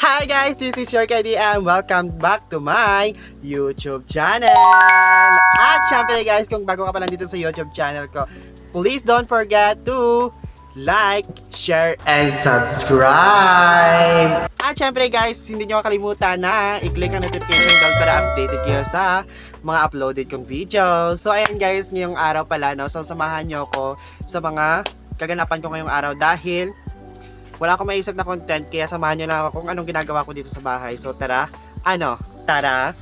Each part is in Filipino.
Hi guys, this is your KD and welcome back to my YouTube channel. At syempre guys, kung bago ka pa lang dito sa YouTube channel ko, please don't forget to like, share, and subscribe. At syempre guys, hindi nyo kakalimutan na i-click ang notification bell para updated kayo sa mga uploaded kong videos. So ayan guys, ngayong araw pala, no? So samahan nyo ako sa mga kaganapan ko ngayong araw dahil wala akong maisip na content, kaya samahan nyo lang ako kung anong ginagawa ko dito sa bahay. So tara, tara!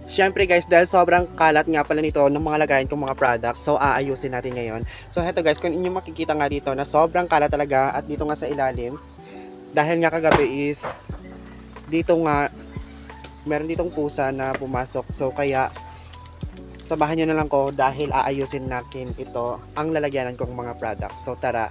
Siyempre guys, dahil sobrang kalat nga pala nito ng mga lagayan kong mga products, so aayusin natin ngayon. So heto guys, kung inyong makikita nga dito na sobrang kalat talaga at dito nga sa ilalim, dahil nga kagabi is, dito nga, meron ditong pusa na pumasok. So kaya, samahan nyo na lang ko dahil aayusin natin ito, ang lalagyanan kong mga products. So tara,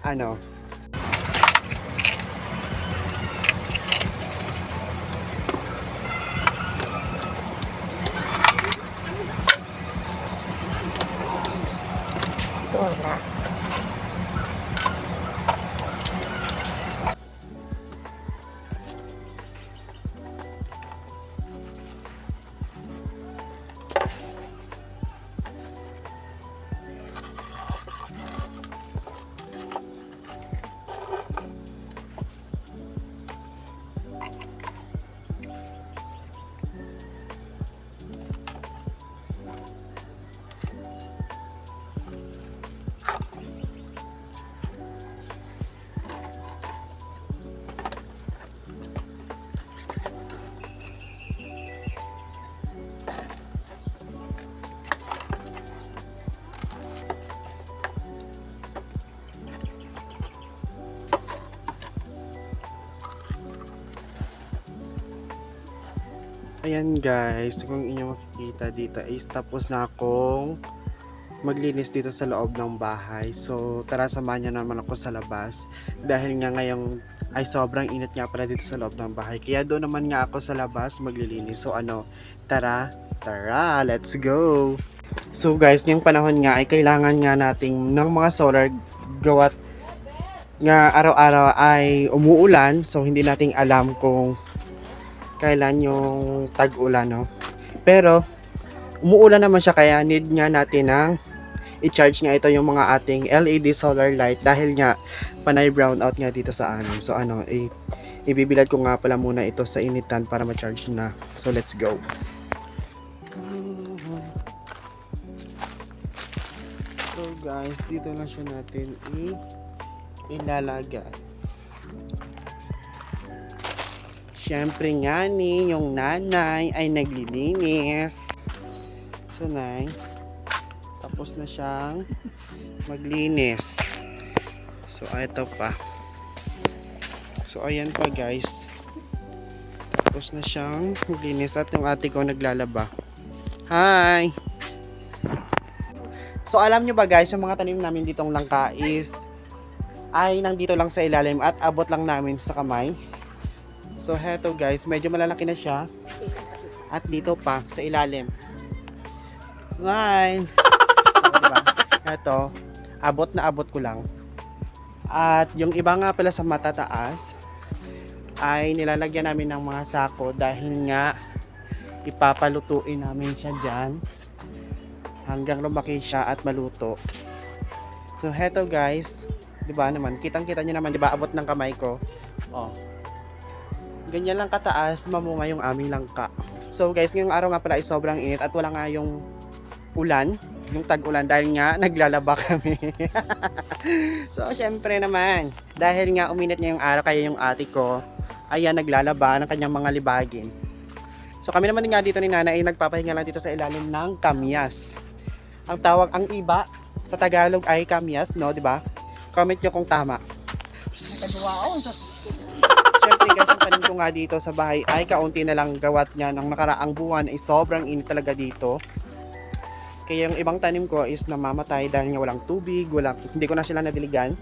ayan guys, kung inyo makikita dito is tapos na akong maglinis dito sa loob ng bahay. So tara, samahan nyo naman ako sa labas dahil nga ngayong ay sobrang init nga pala dito sa loob ng bahay, kaya doon naman nga ako sa labas maglilinis. So tara, let's go! So guys, ngayong panahon nga ay kailangan nga nating ng mga solar gawat nga araw-araw ay umuulan, so hindi nating alam kung kailan yung tag-ulan, no? Pero umuulan naman siya, kaya need nga natin ng i-charge nga ito yung mga ating LED solar light dahil nga panay brownout nga dito sa amin. So ibibilad ko nga pala muna ito sa initan para ma-charge na. So let's go. So guys, dito lang siya natin ilalagay. Siyempre nga ni, yung nanay ay naglilinis. So tapos na siyang maglinis. So ito pa. So ayan pa guys. Tapos na siyang maglinis at yung ate ko naglalaba. Hi! So alam nyo ba guys, yung mga tanim namin ditong langka is ay nandito lang sa ilalim at abot lang namin sa kamay. So heto guys, medyo malalaki na siya. At dito pa sa ilalim. Smile. So, diba? Heto, abot na abot ko lang. At yung iba nga pala sa matataas ay nilalagyan namin ng mga sako dahil nga ipapalutuin namin siya dyan hanggang lumaki siya at maluto. So heto guys, diba naman, kitang-kita nyo naman, diba, abot ng kamay ko. Ganyan lang kataas mamunga yung aming langka. So guys, ngayong araw nga pala ay sobrang init at wala nga yung ulan, yung tag-ulan dahil nga naglalaba kami. So syempre naman, dahil nga uminit ngayong araw, kaya yung ate ko ayan naglalaba ng kanyang mga libagin. So kami naman nga dito ni Nana ay nagpapahinga lang dito sa ilalim ng kamyas. Ang tawag, ang iba sa Tagalog ay kamyas, no, di ba? Comment nyo kung tama. Siyempre guys, yung tanim ko ko nga dito sa bahay ay kaunti na lang gawat niya ng nakaraang buwan ay sobrang init talaga dito. Kaya yung ibang tanim ko is namamatay dahil nga walang tubig, hindi ko na sila nadiligan.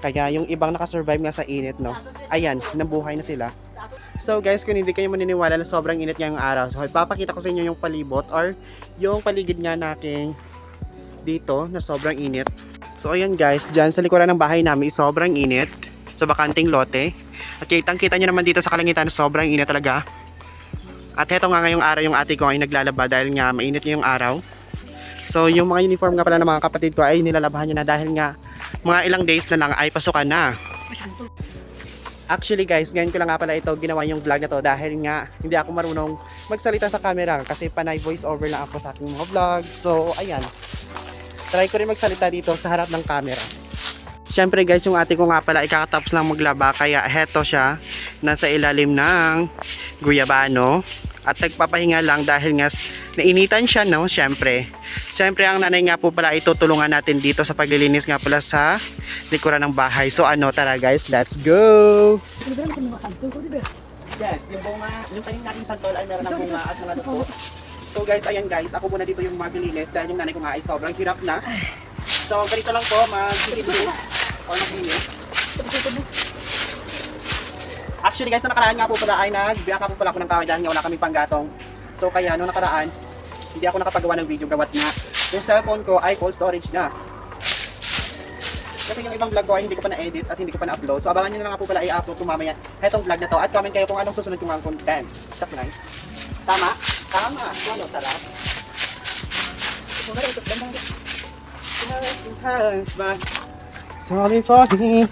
Kaya yung ibang nakasurvive nga sa init, no? Ayan, nabuhay na sila. So guys, kung hindi kayo maniniwala na sobrang init ngayong araw, so ipapakita ko sa inyo yung palibot or yung paligid nga natin dito na sobrang init. So ayan guys, dyan sa likuran ng bahay namin sobrang init sa bakanting lote. At kitang-kita nyo naman dito sa kalangitan sobrang init talaga. At heto nga ngayong araw yung ate ko ay naglalaba dahil nga mainit ngayong araw. So yung mga uniform nga pala ng mga kapatid ko ay nilalabahan niya na dahil nga mga ilang days na lang ay pasukan na. Actually guys, ngayon ko lang nga pala ito ginawa yung vlog na to dahil nga hindi ako marunong magsalita sa camera kasi panay voice over lang ako sa aking mga vlog. So ayan, try ko rin magsalita dito sa harap ng camera. Siyempre guys, yung ate ko nga pala ikakatapos lang maglaba kaya heto siya nasa ilalim ng guyabano at nagpapahinga lang dahil nga nainitan siya, no? Siyempre ang nanay nga po pala itutulungan natin dito sa paglilinis nga pala sa likuran ng bahay. So ano, tara guys, let's go! Yes, yung bunga, yung tanim natin sa tol ay meron ng bunga at mga duto. So guys, ayan guys, ako muna dito yung maglilinis dahil yung nanay ko nga ay sobrang hirap na. So ganito lang po, magsisilbi o maglinis. Actually guys, na nakaraan nga po pala ay nagbiaka po pala ako ng kaway dahil nga wala kaming panggatong. So kaya nung nakaraan, hindi ako nakapagawa ng video gawat nga yung cellphone ko ay full storage na. Kasi yung ibang vlog ko ay hindi ko pa na-edit at hindi ko pa na-upload. So abangan nyo na lang po pala i-upload ko mamaya itong vlog na to at comment kayo kung anong susunod kong mga content. Stop na. Tama? Tama. Ano, sarap. Sorry for me.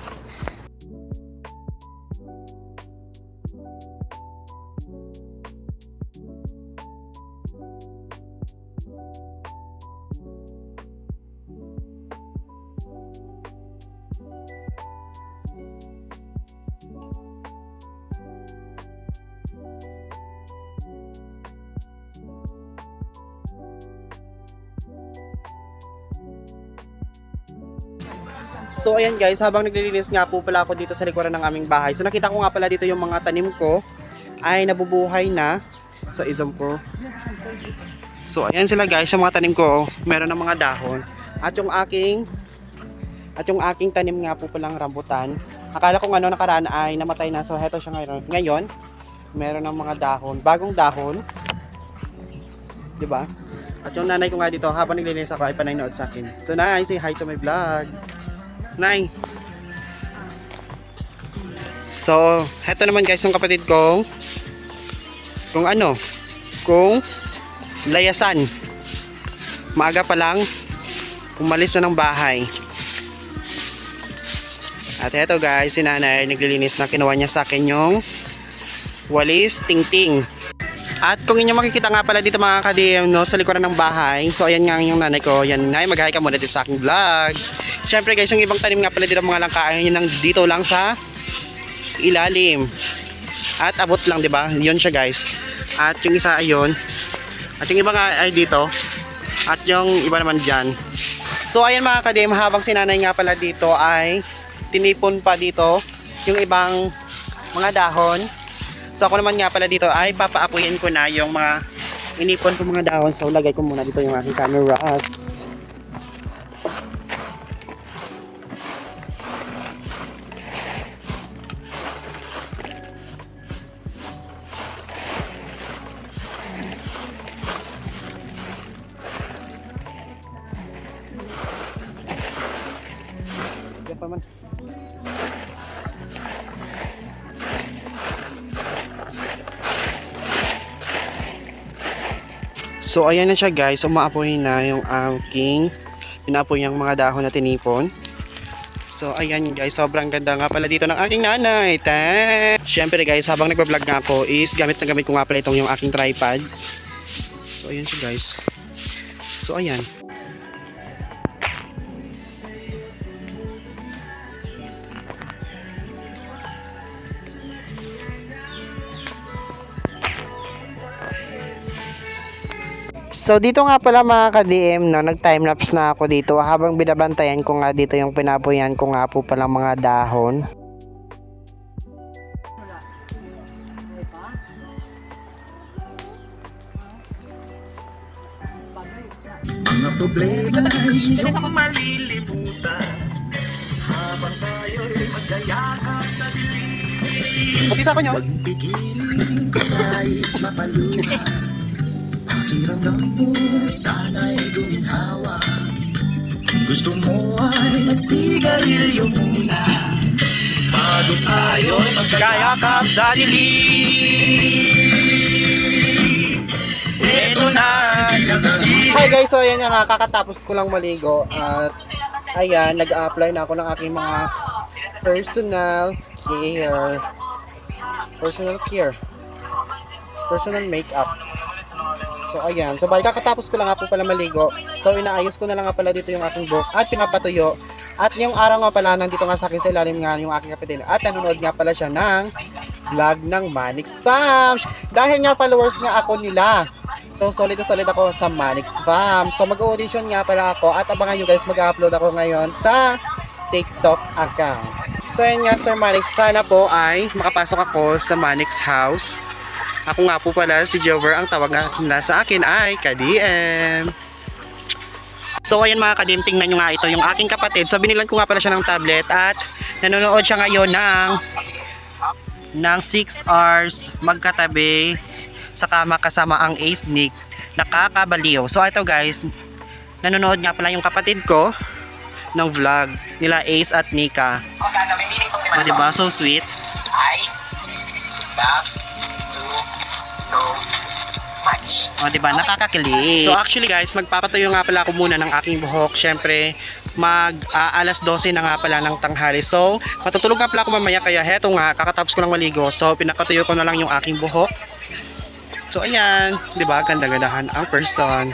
So ayan guys, habang naglilinis nga po pala ako dito sa likuran ng aming bahay. So nakita ko nga pala dito yung mga tanim ko ay nabubuhay na. So i-zoom ko. So ayan sila guys, yung mga tanim ko, meron ng mga dahon. At yung aking tanim nga po palang rambutan. Akala ko nga no nakaraan ay namatay na. So heto siya ngayon. Ngayon, meron ng mga dahon, bagong dahon. 'Di ba? At yung nanay ko nga dito habang naglilinis ako ay panay-nood sa akin. So nay, say hi to my vlog. Nay. So, heto naman guys yung kapatid ko. Kung layasan. Maaga pa lang umalis na ng bahay. At heto guys, si nanay naglilinis na kinuha niya sa akin yung walis tingting. At kung inyo makikita nga pala dito mga ka-DM, no, sa likuran ng bahay. So ayan nga yung nanay ko. Yan nga, mag-hi ka muna dito sa aking vlog. Siyempre guys, yung ibang tanim nga pala dito mga langka ay yun dito lang sa ilalim. At abot lang, 'di ba? 'Yun siya guys. At yung isa ayun. At yung iba nga ay dito. At yung iba naman diyan. So ayan mga ka-DM, habang sinanay nga pala dito ay tinipon pa dito yung ibang mga dahon. So ako naman nga pala dito ay papaapuyin ko na yung mga inipon ko mga dahon. So lagay ko muna dito yung aking cameras. So ayan na siya guys, umaapoy na yung aking pinapoy yung mga dahon na tinipon. So ayan guys, sobrang ganda nga pala dito ng aking nanay. Siyempre guys, habang nagpa-vlog nga ako is gamit ko nga pala itong yung aking tripod. So ayan siya guys. So ayan. So dito nga pala mga ka-DM, no, nag-timelapse na ako dito habang binabantayan ko nga dito yung pinapuyan ko nga po palang mga dahon. Mga problema ay iyong malilimutan habang tayo'y magkayakap sa dilim. Umpisa ko nyo. Huwag pigilin kung nais mapaluha. Pakiramdam mo sana'y guminhawa. Gusto mo ay magsigarilyo muna bago tayo'y magkayakap sa dilim. Ito na. Hi guys, so ayan nga, kakatapos ko lang maligo at ayan, nag-a-apply na ako ng aking mga personal makeup. So ayan, so bali kakatapos ko lang nga po pala maligo. So inaayos ko na lang nga pala dito yung aking buhok at pinapatuyo. At yung araw nga pala, nandito nga sa akin sa ilalim nga yung aking kapatid. At nanonood nga pala siya ng vlog ng Manix Fam. Dahil nga followers nga ako nila. So solid na solid ako sa Manix Fam. So mag-audition nga pala ako at abangan nyo guys, mag-upload ako ngayon sa TikTok account. So ayun nga Sir Manix, sana po ay makapasok ako sa Manix House. Ako nga po pala si Jover, ang tawag nga nila sa akin ay ka-DM. So ayan mga ka-DM, tingnan nyo nga ito yung aking kapatid. So binilan ko nga pala siya ng tablet at nanonood siya ngayon ng 6 hours magkatabi sa kama kasama ang Ace Nick. Nakakabaliw. So ito guys, nanonood nga pala yung kapatid ko ng vlog nila Ace at Nika. O diba? So sweet. So much. O diba? Nakakakilig. So actually guys, magpapatuyo nga pala ako muna ng aking buhok. Syempre, alas 12 na nga pala ng tanghali. So, matutulog nga pala ako mamaya kaya heto nga, kakatapos ko lang maligo. So, pinakatuyo ko na lang yung aking buhok. So, ayan. Diba? Ganda-gandahan ang person.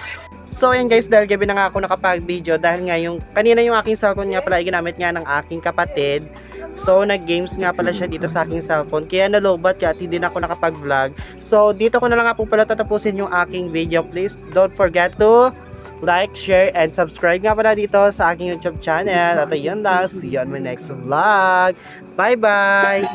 So, ayan guys, dahil gabi na nga ako nakapag-video dahil nga kanina yung aking cellphone nga pala ay ginamit nga ng aking kapatid. So, nag-games nga pala siya dito sa aking cellphone. Kaya nalobat ka at hindi na ako nakapag-vlog. So, dito ko na lang nga po pala tatapusin yung aking video. Please don't forget to like, share, and subscribe nga pala dito sa aking YouTube channel. At ayun lang, see you on my next vlog. Bye-bye!